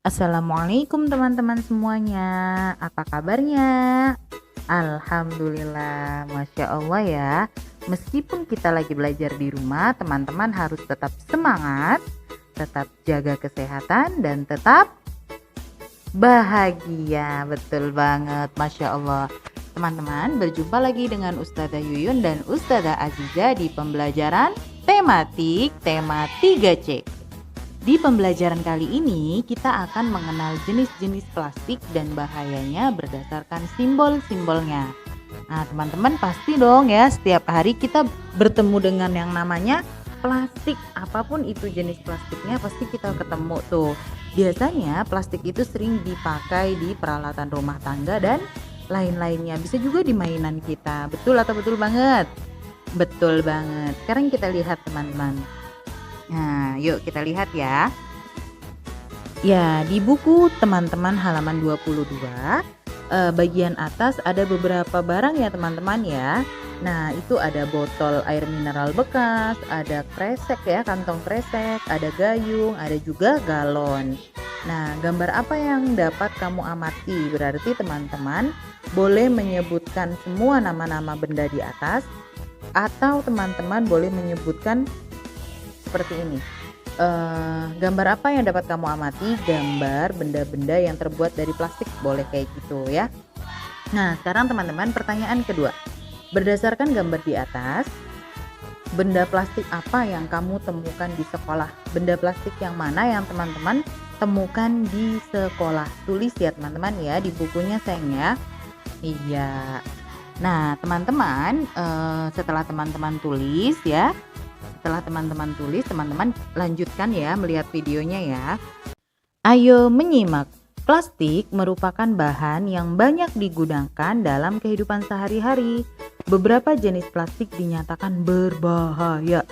Assalamualaikum teman-teman semuanya, apa kabarnya? Alhamdulillah, Masya Allah ya. Meskipun kita lagi belajar di rumah, teman-teman harus tetap semangat, tetap jaga kesehatan, dan tetap bahagia. Betul banget, Masya Allah. Teman-teman, berjumpa lagi dengan Ustazah Yuyun dan Ustazah Aziza di pembelajaran tematik tema 3C. Di pembelajaran kali ini, kita akan mengenal jenis-jenis plastik dan bahayanya berdasarkan simbol-simbolnya. Nah, teman-teman pasti dong ya, setiap hari kita bertemu dengan yang namanya plastik. Apapun itu jenis plastiknya, pasti kita ketemu tuh. Biasanya plastik itu sering dipakai di peralatan rumah tangga dan lain-lainnya. Bisa juga di mainan kita. Betul atau betul banget? Betul banget. Sekarang kita lihat teman-teman. Nah, yuk kita lihat ya. Ya, di buku teman-teman halaman 22, bagian atas ada beberapa barang ya teman-teman ya. Nah, itu ada botol air mineral bekas, ada kresek ya, kantong kresek, ada gayung, ada juga galon. Nah, gambar apa yang dapat kamu amati? Berarti teman-teman boleh menyebutkan semua nama-nama benda di atas, atau teman-teman boleh menyebutkan seperti ini. Gambar apa yang dapat kamu amati? Gambar benda-benda yang terbuat dari plastik, boleh kayak gitu ya. Nah, sekarang teman-teman, pertanyaan kedua. Berdasarkan gambar di atas, benda plastik apa yang kamu temukan di sekolah? Benda plastik yang mana yang teman-teman temukan di sekolah? Tulis ya teman-teman ya di bukunya sayang ya. Iya. Nah, teman-teman, setelah teman-teman tulis ya, teman-teman lanjutkan ya melihat videonya ya. Ayo menyimak. Plastik merupakan bahan yang banyak digunakan dalam kehidupan sehari-hari. Beberapa jenis plastik dinyatakan berbahaya,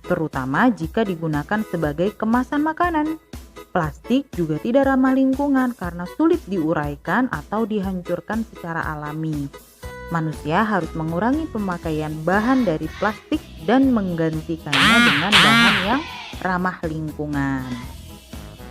terutama jika digunakan sebagai kemasan makanan. Plastik juga tidak ramah lingkungan karena sulit diuraikan atau dihancurkan secara alami. Manusia harus mengurangi pemakaian bahan dari plastik dan menggantikannya dengan bahan yang ramah lingkungan.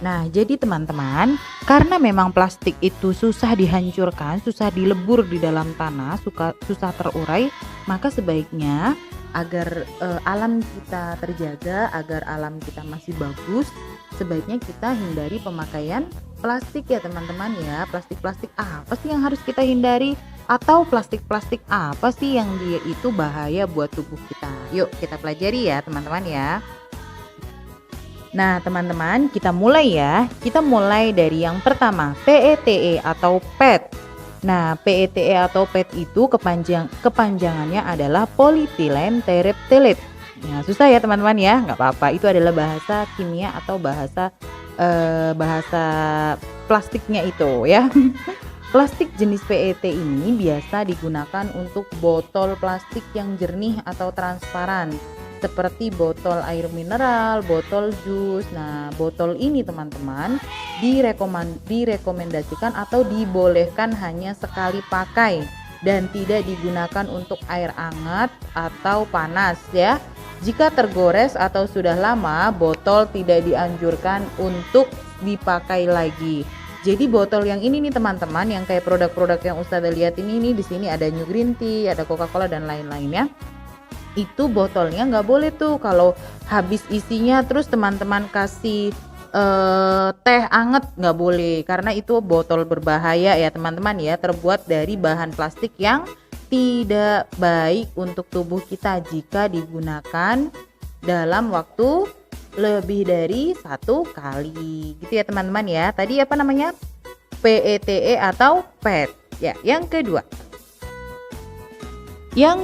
Nah, jadi teman-teman, karena memang plastik itu susah dihancurkan, susah dilebur di dalam tanah, susah terurai, maka sebaiknya agar alam kita terjaga, agar alam kita masih bagus, sebaiknya kita hindari pemakaian plastik ya teman-teman ya. Plastik-plastik apa sih yang harus kita hindari? Atau plastik-plastik apa sih yang dia itu bahaya buat tubuh kita? Yuk kita pelajari ya teman-teman ya. Nah teman-teman, kita mulai ya. Kita mulai dari yang pertama, PETE atau PET. Nah, PETE atau PET itu kepanjangannya adalah polyethylene terephthalate. Nah, susah ya teman-teman ya, nggak apa-apa. Itu adalah bahasa kimia atau bahasa plastiknya itu ya. Plastik jenis PET ini biasa digunakan untuk botol plastik yang jernih atau transparan, seperti botol air mineral, botol jus. Nah, botol ini teman-teman direkomendasikan atau dibolehkan hanya sekali pakai dan tidak digunakan untuk air hangat atau panas ya. Jika tergores atau sudah lama, botol tidak dianjurkan untuk dipakai lagi. Jadi botol yang ini nih teman-teman, yang kayak produk-produk yang Ustazah lihat ini di sini ada New Green Tea, ada Coca-Cola dan lain-lainnya. Itu botolnya nggak boleh tuh kalau habis isinya terus teman-teman kasih teh anget, nggak boleh, karena itu botol berbahaya ya teman-teman ya, terbuat dari bahan plastik yang tidak baik untuk tubuh kita jika digunakan dalam waktu lebih dari satu kali gitu ya teman-teman ya. Tadi apa namanya? PETE atau PET ya. Yang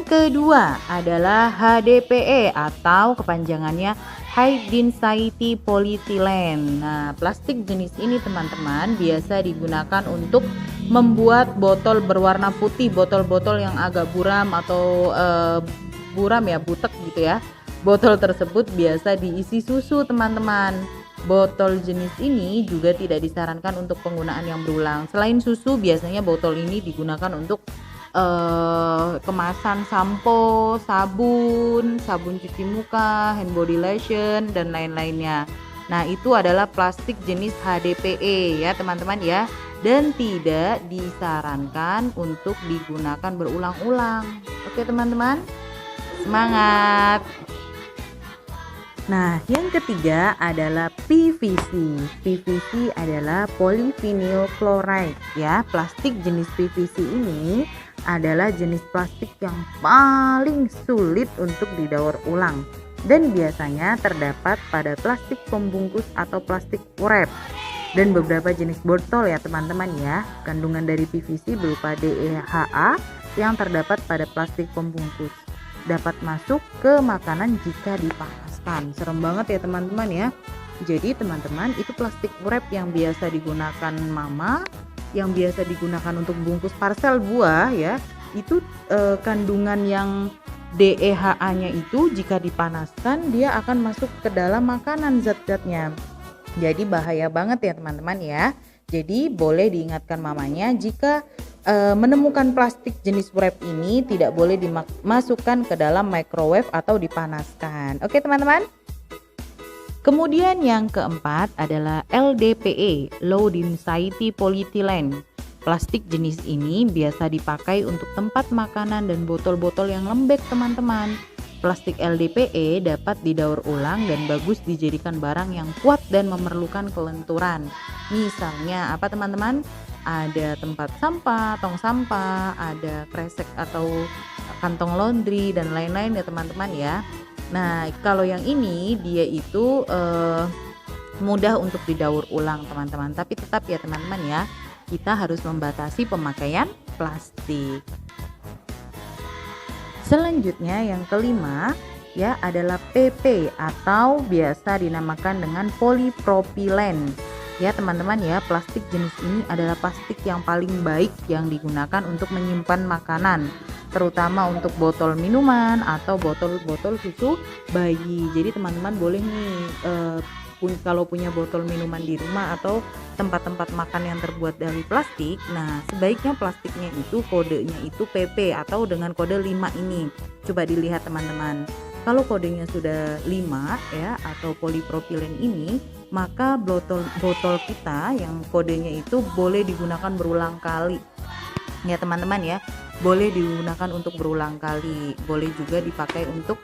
kedua adalah HDPE atau kepanjangannya High Density Polyethylene. Nah, plastik jenis ini teman-teman biasa digunakan untuk membuat botol berwarna putih, botol-botol yang agak buram atau buram ya, butek gitu ya. Botol tersebut biasa diisi susu teman-teman. Botol jenis ini juga tidak disarankan untuk penggunaan yang berulang. Selain susu, biasanya botol ini digunakan untuk kemasan sampo, sabun cuci muka, hand body lotion dan lain-lainnya. Nah, itu adalah plastik jenis HDPE ya teman-teman ya, dan tidak disarankan untuk digunakan berulang-ulang. Oke teman-teman, semangat! Nah, yang ketiga adalah PVC. PVC adalah polyvinyl chloride ya. Plastik jenis PVC ini adalah jenis plastik yang paling sulit untuk didaur ulang dan biasanya terdapat pada plastik pembungkus atau plastik wrap dan beberapa jenis botol ya teman-teman ya. Kandungan dari PVC berupa DEHA yang terdapat pada plastik pembungkus dapat masuk ke makanan jika dipanaskan. Serem banget ya teman-teman ya. Jadi teman-teman, itu plastik wrap yang biasa digunakan mama, yang biasa digunakan untuk bungkus parcel buah ya, itu kandungan yang DEHA-nya itu jika dipanaskan dia akan masuk ke dalam makanan zat-zatnya. Jadi bahaya banget ya teman-teman ya. Jadi boleh diingatkan mamanya jika menemukan plastik jenis wrap ini tidak boleh dimasukkan ke dalam microwave atau dipanaskan. Oke teman-teman. Kemudian yang keempat adalah LDPE, Low Density Polyethylene. Plastik jenis ini biasa dipakai untuk tempat makanan dan botol-botol yang lembek teman-teman. Plastik LDPE dapat didaur ulang dan bagus dijadikan barang yang kuat dan memerlukan kelenturan. Misalnya apa teman-teman? Ada tempat sampah, tong sampah, ada kresek atau kantong laundry dan lain-lain ya teman-teman ya. Nah, kalau yang ini dia itu mudah untuk didaur ulang teman-teman. Tapi tetap ya teman-teman ya, kita harus membatasi pemakaian plastik. Selanjutnya yang kelima ya adalah PP atau biasa dinamakan dengan polipropilen. Ya teman-teman ya, plastik jenis ini adalah plastik yang paling baik yang digunakan untuk menyimpan makanan, terutama untuk botol minuman atau botol-botol susu bayi. Jadi teman-teman boleh nih kalau punya botol minuman di rumah atau tempat-tempat makan yang terbuat dari plastik, nah sebaiknya plastiknya itu kodenya itu PP atau dengan kode 5 ini. Coba dilihat teman-teman. Kalau kodenya sudah 5 ya atau polipropilen ini, maka botol kita yang kodenya itu boleh digunakan berulang kali. Ya teman-teman ya, boleh digunakan untuk berulang kali. Boleh juga dipakai untuk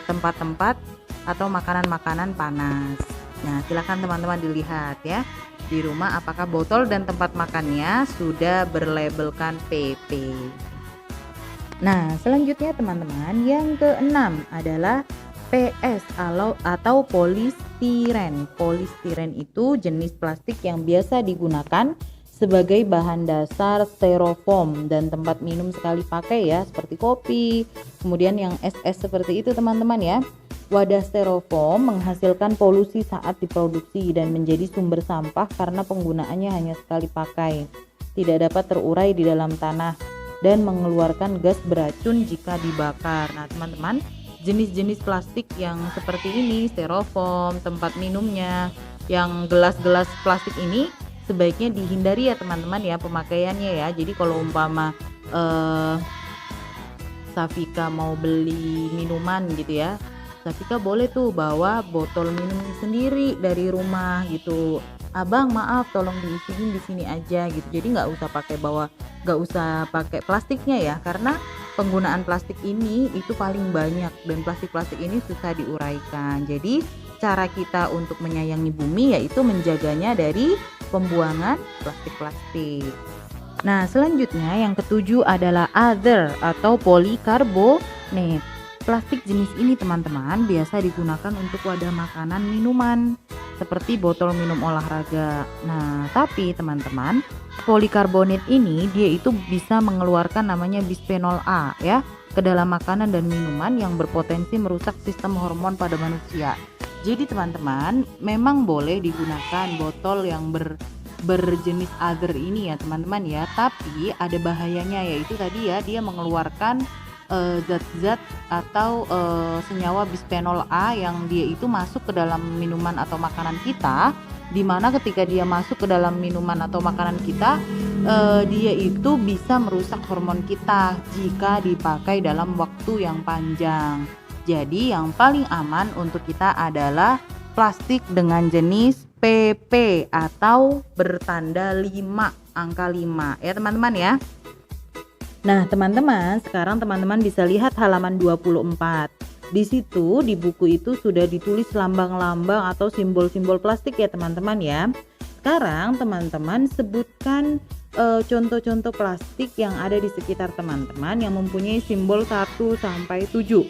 tempat-tempat atau makanan-makanan panas. Nah, silakan teman-teman dilihat ya di rumah apakah botol dan tempat makannya sudah berlabelkan PP. Nah, selanjutnya teman-teman, yang keenam adalah PS atau polistiren. Polistiren itu jenis plastik yang biasa digunakan sebagai bahan dasar styrofoam dan tempat minum sekali pakai ya, seperti kopi, kemudian yang es seperti itu teman-teman ya. Wadah styrofoam menghasilkan polusi saat diproduksi dan menjadi sumber sampah karena penggunaannya hanya sekali pakai, tidak dapat terurai di dalam tanah dan mengeluarkan gas beracun jika dibakar. Nah teman-teman, jenis-jenis plastik yang seperti ini, styrofoam, tempat minumnya, yang gelas-gelas plastik ini sebaiknya dihindari ya teman-teman ya pemakaiannya ya. Jadi kalau umpama Safika mau beli minuman gitu ya, Safika boleh tuh bawa botol minum sendiri dari rumah gitu. Abang maaf tolong diisiin di sini aja gitu. Jadi nggak usah pakai plastiknya ya, karena penggunaan plastik ini itu paling banyak dan plastik-plastik ini susah diuraikan. Jadi cara kita untuk menyayangi bumi yaitu menjaganya dari pembuangan plastik-plastik. Nah, selanjutnya yang ketujuh adalah other atau polikarbonat. Plastik jenis ini teman-teman biasa digunakan untuk wadah makanan minuman seperti botol minum olahraga. Nah, tapi teman-teman, polikarbonat ini dia itu bisa mengeluarkan namanya bisphenol A ya ke dalam makanan dan minuman yang berpotensi merusak sistem hormon pada manusia. Jadi teman-teman, memang boleh digunakan botol yang berjenis other ini ya teman-teman ya, tapi ada bahayanya yaitu tadi ya dia mengeluarkan zat-zat atau senyawa bisphenol A yang dia itu masuk ke dalam minuman atau makanan kita, dimana ketika dia masuk ke dalam minuman atau makanan kita dia itu bisa merusak hormon kita jika dipakai dalam waktu yang panjang. Jadi yang paling aman untuk kita adalah plastik dengan jenis PP atau bertanda 5, angka 5 ya teman-teman ya. Nah teman-teman, sekarang teman-teman bisa lihat halaman 24. Di situ di buku itu sudah ditulis lambang-lambang atau simbol-simbol plastik ya teman-teman ya. Sekarang teman-teman sebutkan contoh-contoh plastik yang ada di sekitar teman-teman yang mempunyai simbol 1 sampai 7.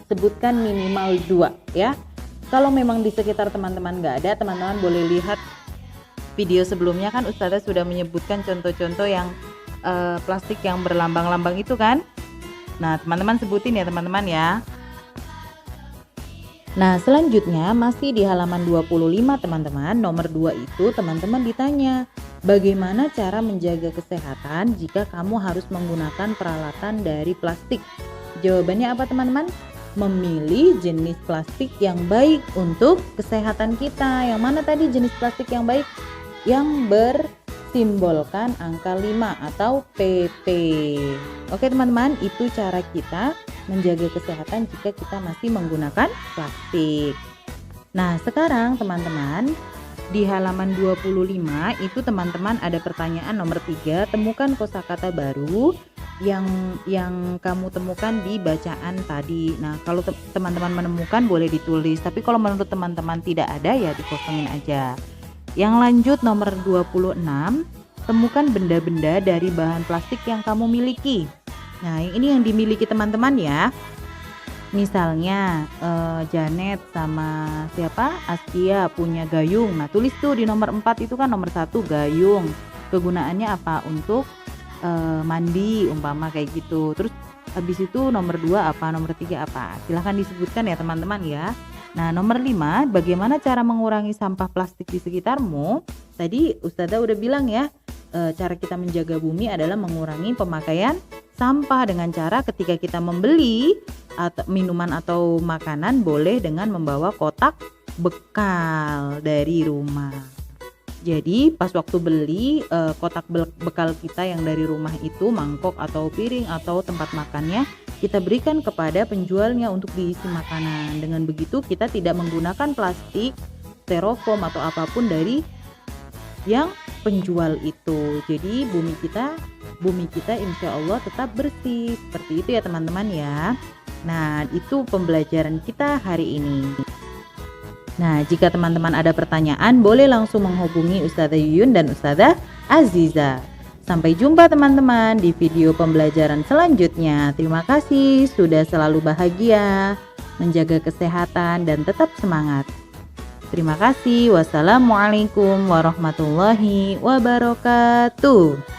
Sebutkan minimal 2 ya. Kalau memang di sekitar teman-teman nggak ada, teman-teman boleh lihat video sebelumnya kan Ustazah sudah menyebutkan contoh-contoh yang plastik yang berlambang-lambang itu kan. Nah teman-teman sebutin ya teman-teman ya. Nah selanjutnya masih di halaman 25 teman-teman, nomor 2 itu teman-teman ditanya bagaimana cara menjaga kesehatan jika kamu harus menggunakan peralatan dari plastik. Jawabannya apa teman-teman? Memilih jenis plastik yang baik untuk kesehatan kita. Yang mana tadi jenis plastik yang baik? Yang bersimbolkan angka 5 atau PP. Oke teman-teman, itu cara kita menjaga kesehatan jika kita masih menggunakan plastik. Nah sekarang teman-teman di halaman 25 itu teman-teman ada pertanyaan nomor 3, temukan kosakata baru yang kamu temukan di bacaan tadi. Nah kalau teman-teman menemukan boleh ditulis, tapi kalau menurut teman-teman tidak ada ya dikosongin aja. Yang lanjut nomor 26, temukan benda-benda dari bahan plastik yang kamu miliki. Nah ini yang dimiliki teman-teman ya. Misalnya Janet sama siapa? Askia punya gayung. Nah tulis tuh di nomor 4 itu kan nomor 1 gayung. Kegunaannya apa? Untuk mandi umpama kayak gitu. Terus habis itu nomor 2 apa? Nomor 3 apa? Silahkan disebutkan ya teman-teman ya. Nah nomor 5, bagaimana cara mengurangi sampah plastik di sekitarmu? Tadi Ustazah udah bilang ya, cara kita menjaga bumi adalah mengurangi pemakaian sampah dengan cara ketika kita membeli atau minuman atau makanan boleh dengan membawa kotak bekal dari rumah. Jadi pas waktu beli kotak bekal kita yang dari rumah itu, mangkok atau piring atau tempat makannya, kita berikan kepada penjualnya untuk diisi makanan. Dengan begitu kita tidak menggunakan plastik, styrofoam atau apapun dari yang penjual itu. Jadi bumi kita insya Allah tetap bersih. Seperti itu ya teman-teman ya. Nah itu pembelajaran kita hari ini. Nah jika teman-teman ada pertanyaan boleh langsung menghubungi Ustazah Yuyun dan Ustazah Aziza. Sampai jumpa teman-teman di video pembelajaran selanjutnya. Terima kasih sudah selalu bahagia, menjaga kesehatan dan tetap semangat. Terima kasih. Wassalamualaikum warahmatullahi wabarakatuh.